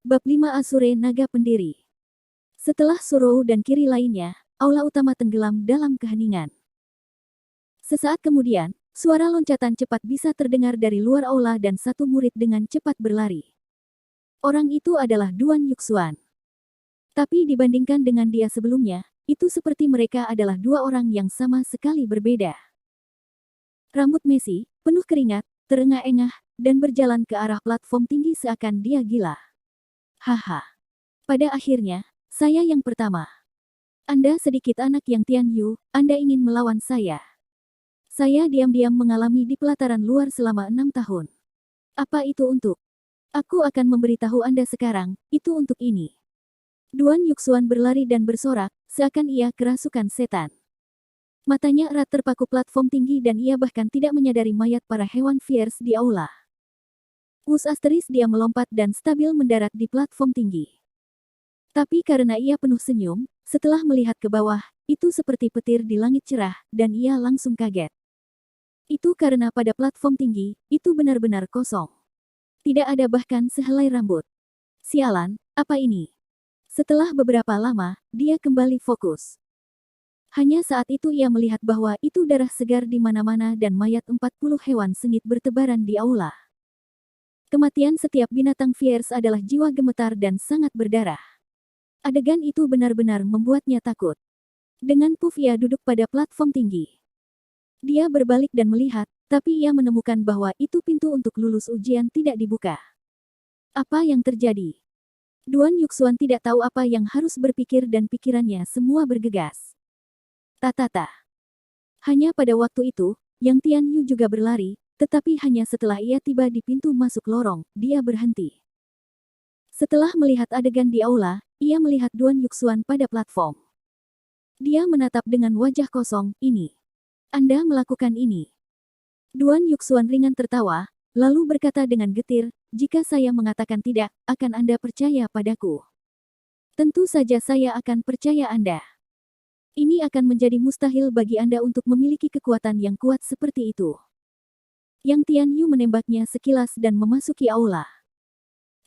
Bab 5 Asure Naga Pendiri. Setelah Surou dan Kiri lainnya, aula utama tenggelam dalam keheningan. Sesaat kemudian, suara loncatan cepat bisa terdengar dari luar aula dan satu murid dengan cepat berlari. Orang itu adalah Duan Yuxuan. Tapi dibandingkan dengan dia sebelumnya, itu seperti mereka adalah dua orang yang sama sekali berbeda. Rambut Messi, penuh keringat, terengah-engah, dan berjalan ke arah platform tinggi seakan dia gila. Haha. Pada akhirnya, saya yang pertama. Anda sedikit anak yang Tian Yu, Anda ingin melawan saya. Saya diam-diam mengalami di pelataran luar selama 6 tahun. Apa itu untuk? Aku akan memberitahu Anda sekarang, itu untuk ini. Duan Yuxuan berlari dan bersorak, seakan ia kerasukan setan. Matanya erat terpaku platform tinggi dan ia bahkan tidak menyadari mayat para hewan fierce di aula. Wus asteris dia melompat dan stabil mendarat di platform tinggi. Tapi karena ia penuh senyum, setelah melihat ke bawah, itu seperti petir di langit cerah, dan ia langsung kaget. Itu karena pada platform tinggi, itu benar-benar kosong. Tidak ada bahkan sehelai rambut. Sialan, apa ini? Setelah beberapa lama, dia kembali fokus. Hanya saat itu ia melihat bahwa itu darah segar di mana-mana dan mayat 40 hewan sengit bertebaran di aula. Kematian setiap binatang fierce adalah jiwa gemetar dan sangat berdarah. Adegan itu benar-benar membuatnya takut. Dengan puff ia duduk pada platform tinggi. Dia berbalik dan melihat, tapi ia menemukan bahwa itu pintu untuk lulus ujian tidak dibuka. Apa yang terjadi? Duan Yuxuan tidak tahu apa yang harus berpikir dan pikirannya semua bergegas. Tatata. Hanya pada waktu itu, Yang Tian Yu juga berlari, tetapi hanya setelah ia tiba di pintu masuk lorong, dia berhenti. Setelah melihat adegan di aula, ia melihat Duan Yuxuan pada platform. Dia menatap dengan wajah kosong, ini. Anda melakukan ini. Duan Yuxuan ringan tertawa, lalu berkata dengan getir, jika saya mengatakan tidak, akan Anda percaya padaku? Tentu saja saya akan percaya Anda. Ini akan menjadi mustahil bagi Anda untuk memiliki kekuatan yang kuat seperti itu. Yang Tian Yu menembaknya sekilas dan memasuki aula.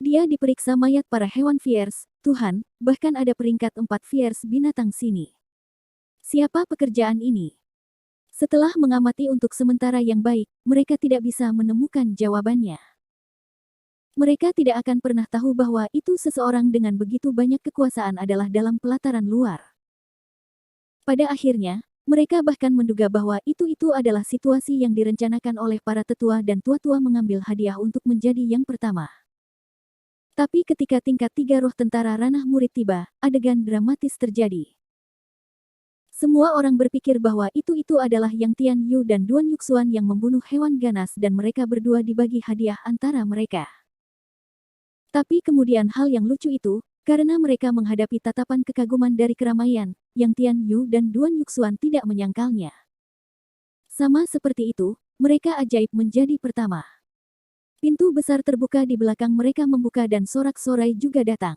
Dia diperiksa mayat para hewan fierce, Tuhan, bahkan ada peringkat 4 fierce binatang sini. Siapa pekerjaan ini? Setelah mengamati untuk sementara yang baik, mereka tidak bisa menemukan jawabannya. Mereka tidak akan pernah tahu bahwa itu seseorang dengan begitu banyak kekuasaan adalah dalam pelataran luar. Pada akhirnya, mereka bahkan menduga bahwa itu adalah situasi yang direncanakan oleh para tetua dan tua-tua mengambil hadiah untuk menjadi yang pertama. Tapi ketika tingkat 3 roh tentara ranah murid tiba, adegan dramatis terjadi. Semua orang berpikir bahwa itu adalah Yang Tian Yu dan Duan Yuxuan yang membunuh hewan ganas dan mereka berdua dibagi hadiah antara mereka. Tapi kemudian hal yang lucu itu, karena mereka menghadapi tatapan kekaguman dari keramaian, Yang Tian Yu dan Duan Yuxuan tidak menyangkalnya. Sama seperti itu, mereka ajaib menjadi pertama. Pintu besar terbuka di belakang mereka membuka dan sorak-sorai juga datang.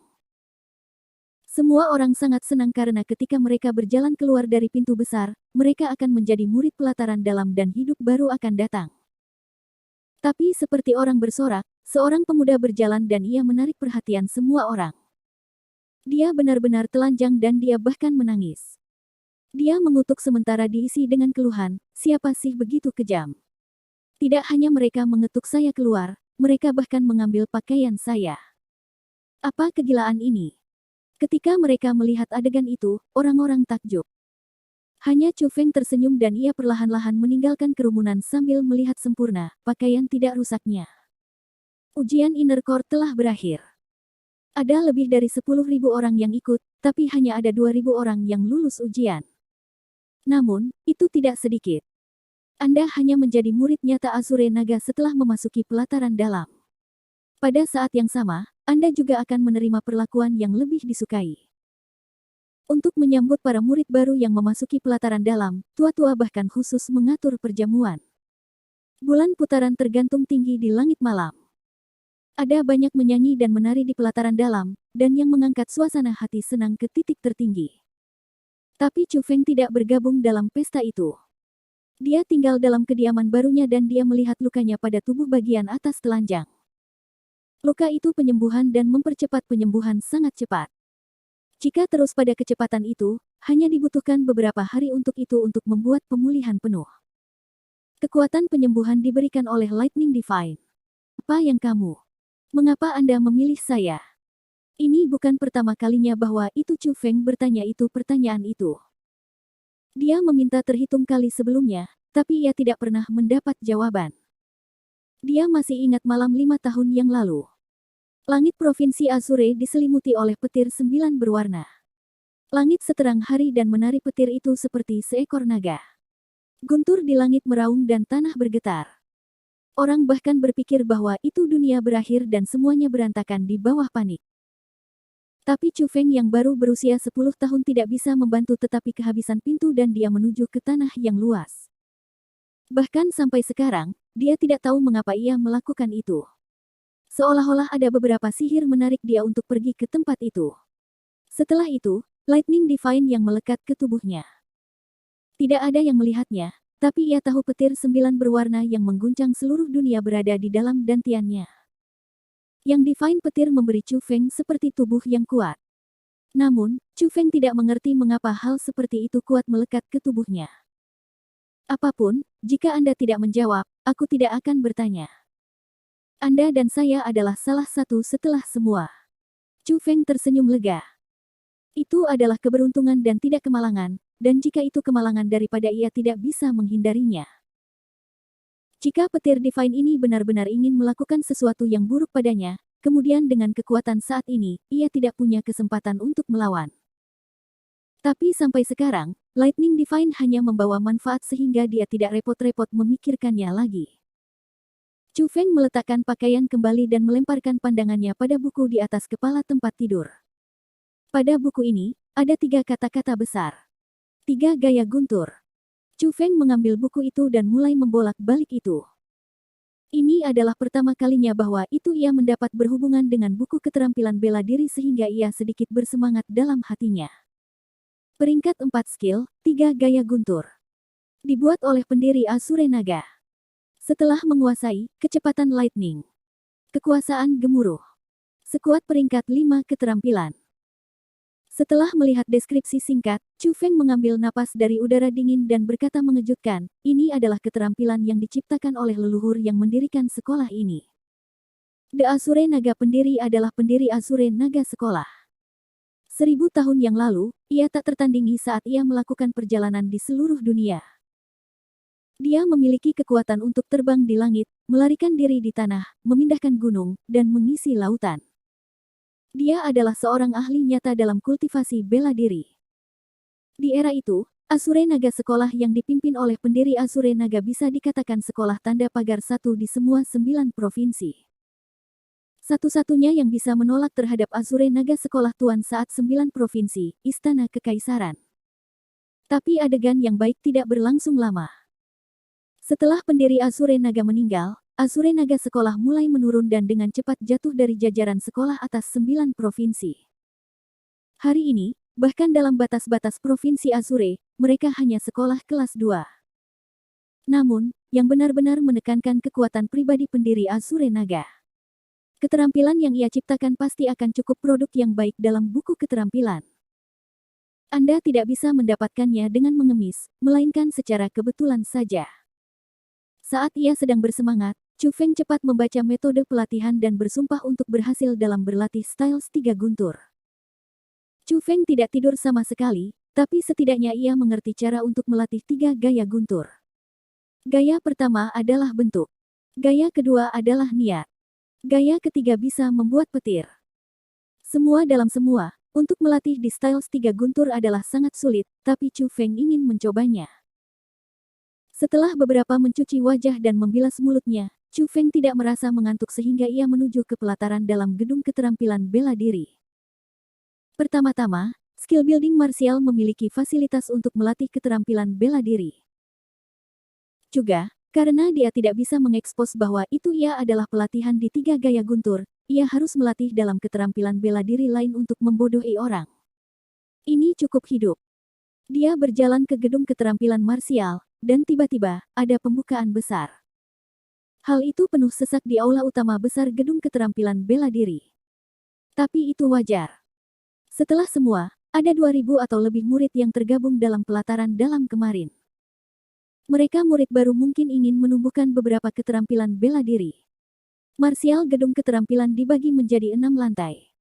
Semua orang sangat senang karena ketika mereka berjalan keluar dari pintu besar, mereka akan menjadi murid pelataran dalam dan hidup baru akan datang. Tapi seperti orang bersorak, seorang pemuda berjalan dan ia menarik perhatian semua orang. Dia benar-benar telanjang dan dia bahkan menangis. Dia mengutuk sementara diisi dengan keluhan, siapa sih begitu kejam? Tidak hanya mereka mengetuk saya keluar, mereka bahkan mengambil pakaian saya. Apa kegilaan ini? Ketika mereka melihat adegan itu, orang-orang takjub. Hanya Chu Feng tersenyum dan ia perlahan-lahan meninggalkan kerumunan sambil melihat sempurna, pakaian tidak rusaknya. Ujian Inner Core telah berakhir. Ada lebih dari 10.000 orang yang ikut, tapi hanya ada 2.000 orang yang lulus ujian. Namun, itu tidak sedikit. Anda hanya menjadi murid nyata Asure Naga setelah memasuki pelataran dalam. Pada saat yang sama, Anda juga akan menerima perlakuan yang lebih disukai. Untuk menyambut para murid baru yang memasuki pelataran dalam, tua-tua bahkan khusus mengatur perjamuan. Bulan putaran tergantung tinggi di langit malam. Ada banyak menyanyi dan menari di pelataran dalam, dan yang mengangkat suasana hati senang ke titik tertinggi. Tapi Chu Feng tidak bergabung dalam pesta itu. Dia tinggal dalam kediaman barunya dan dia melihat lukanya pada tubuh bagian atas telanjang. Luka itu penyembuhan dan mempercepat penyembuhan sangat cepat. Jika terus pada kecepatan itu, hanya dibutuhkan beberapa hari untuk membuat pemulihan penuh. Kekuatan penyembuhan diberikan oleh Lightning Divine. Apa yang kamu? Mengapa Anda memilih saya? Ini bukan pertama kalinya bahwa itu Chu Feng bertanya pertanyaan itu. Dia meminta terhitung kali sebelumnya, tapi ia tidak pernah mendapat jawaban. Dia masih ingat malam 5 tahun yang lalu. Langit Provinsi Azure diselimuti oleh petir 9 berwarna. Langit seterang hari dan menari petir itu seperti seekor naga. Guntur di langit meraung dan tanah bergetar. Orang bahkan berpikir bahwa itu dunia berakhir dan semuanya berantakan di bawah panik. Tapi Chu Feng yang baru berusia 10 tahun tidak bisa membantu tetapi kehabisan pintu dan dia menuju ke tanah yang luas. Bahkan sampai sekarang, dia tidak tahu mengapa ia melakukan itu. Seolah-olah ada beberapa sihir menarik dia untuk pergi ke tempat itu. Setelah itu, Lightning Divine yang melekat ke tubuhnya. Tidak ada yang melihatnya, tapi ia tahu petir 9 berwarna yang mengguncang seluruh dunia berada di dalam dantiannya. Yang Divine petir memberi Chu Feng seperti tubuh yang kuat. Namun, Chu Feng tidak mengerti mengapa hal seperti itu kuat melekat ke tubuhnya. Apapun, jika Anda tidak menjawab, aku tidak akan bertanya. Anda dan saya adalah salah satu setelah semua. Chu Feng tersenyum lega. Itu adalah keberuntungan dan tidak kemalangan, dan jika itu kemalangan daripada ia tidak bisa menghindarinya. Jika petir Divine ini benar-benar ingin melakukan sesuatu yang buruk padanya, kemudian dengan kekuatan saat ini, ia tidak punya kesempatan untuk melawan. Tapi sampai sekarang, Lightning Divine hanya membawa manfaat sehingga dia tidak repot-repot memikirkannya lagi. Chu Feng meletakkan pakaian kembali dan melemparkan pandangannya pada buku di atas kepala tempat tidur. Pada buku ini, ada 3 kata-kata besar. 3 gaya guntur. Chu Feng mengambil buku itu dan mulai membolak-balik itu. Ini adalah pertama kalinya bahwa ia mendapat berhubungan dengan buku keterampilan bela diri sehingga ia sedikit bersemangat dalam hatinya. Peringkat 4 skill, 3 gaya guntur. Dibuat oleh pendiri Azure Naga. Setelah menguasai kecepatan lightning, kekuasaan gemuruh, sekuat peringkat 5 keterampilan. Setelah melihat deskripsi singkat, Chu Feng mengambil napas dari udara dingin dan berkata mengejutkan, ini adalah keterampilan yang diciptakan oleh leluhur yang mendirikan sekolah ini. The Azure Naga pendiri adalah pendiri Azure Naga Sekolah. 1000 tahun yang lalu, ia tak tertandingi saat ia melakukan perjalanan di seluruh dunia. Dia memiliki kekuatan untuk terbang di langit, melarikan diri di tanah, memindahkan gunung, dan mengisi lautan. Dia adalah seorang ahli nyata dalam kultivasi bela diri. Di era itu, Azure Naga Sekolah yang dipimpin oleh pendiri Azure Naga bisa dikatakan sekolah tanda pagar satu di semua 9 provinsi. Satu-satunya yang bisa menolak terhadap Azure Naga Sekolah Tuan saat 9 provinsi, Istana Kekaisaran. Tapi adegan yang baik tidak berlangsung lama. Setelah pendiri Azure Naga meninggal, Azure Naga Sekolah mulai menurun dan dengan cepat jatuh dari jajaran sekolah atas 9 provinsi. Hari ini, bahkan dalam batas-batas provinsi Azure, mereka hanya sekolah kelas 2. Namun, yang benar-benar menekankan kekuatan pribadi pendiri Azure Naga. Keterampilan yang ia ciptakan pasti akan cukup produk yang baik dalam buku keterampilan. Anda tidak bisa mendapatkannya dengan mengemis, melainkan secara kebetulan saja. Saat ia sedang bersemangat, Chu Feng cepat membaca metode pelatihan dan bersumpah untuk berhasil dalam berlatih styles 3 guntur. Chu Feng tidak tidur sama sekali, tapi setidaknya ia mengerti cara untuk melatih 3 gaya guntur. Gaya pertama adalah bentuk. Gaya kedua adalah niat. Gaya ketiga bisa membuat petir. Semua dalam semua, untuk melatih di styles 3 guntur adalah sangat sulit, tapi Chu Feng ingin mencobanya. Setelah beberapa mencuci wajah dan membilas mulutnya, Chu Feng tidak merasa mengantuk sehingga ia menuju ke pelataran dalam gedung keterampilan bela diri. Pertama-tama, skill building martial memiliki fasilitas untuk melatih keterampilan bela diri. Juga, karena dia tidak bisa mengekspos bahwa ia adalah pelatihan di 3 gaya guntur, ia harus melatih dalam keterampilan bela diri lain untuk membodohi orang. Ini cukup hidup. Dia berjalan ke gedung keterampilan marsial, dan tiba-tiba, ada pembukaan besar. Hal itu penuh sesak di aula utama besar gedung keterampilan bela diri. Tapi itu wajar. Setelah semua, ada 2.000 atau lebih murid yang tergabung dalam pelataran dalam kemarin. Mereka murid baru mungkin ingin menumbuhkan beberapa keterampilan bela diri. Marsial gedung keterampilan dibagi menjadi 6 lantai.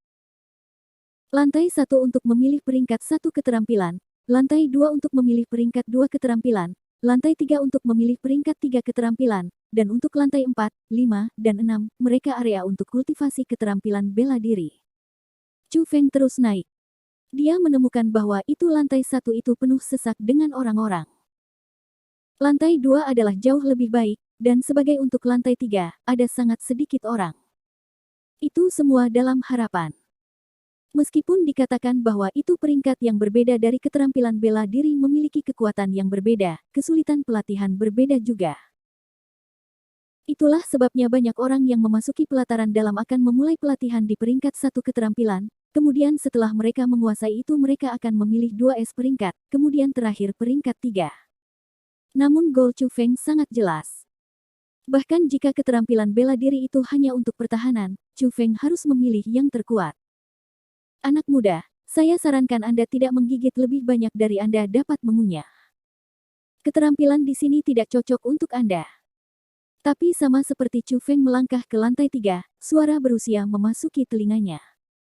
Lantai 1 untuk memilih peringkat 1 keterampilan, lantai 2 untuk memilih peringkat 2 keterampilan, lantai 3 untuk memilih peringkat 3 keterampilan, dan untuk lantai 4, 5, dan 6, mereka area untuk kultivasi keterampilan bela diri. Chu Feng terus naik. Dia menemukan bahwa itu lantai 1 itu penuh sesak dengan orang-orang. Lantai 2 adalah jauh lebih baik, dan sebagai untuk lantai 3, ada sangat sedikit orang. Itu semua dalam harapan. Meskipun dikatakan bahwa itu peringkat yang berbeda dari keterampilan bela diri memiliki kekuatan yang berbeda, kesulitan pelatihan berbeda juga. Itulah sebabnya banyak orang yang memasuki pelataran dalam akan memulai pelatihan di peringkat 1 keterampilan, kemudian setelah mereka menguasai itu mereka akan memilih 2S peringkat, kemudian terakhir peringkat 3. Namun goal Chu Feng sangat jelas. Bahkan jika keterampilan bela diri itu hanya untuk pertahanan, Chu Feng harus memilih yang terkuat. Anak muda, saya sarankan Anda tidak menggigit lebih banyak dari Anda dapat mengunyah. Keterampilan di sini tidak cocok untuk Anda. Tapi sama seperti Chu Feng melangkah ke lantai 3, suara berusia memasuki telinganya.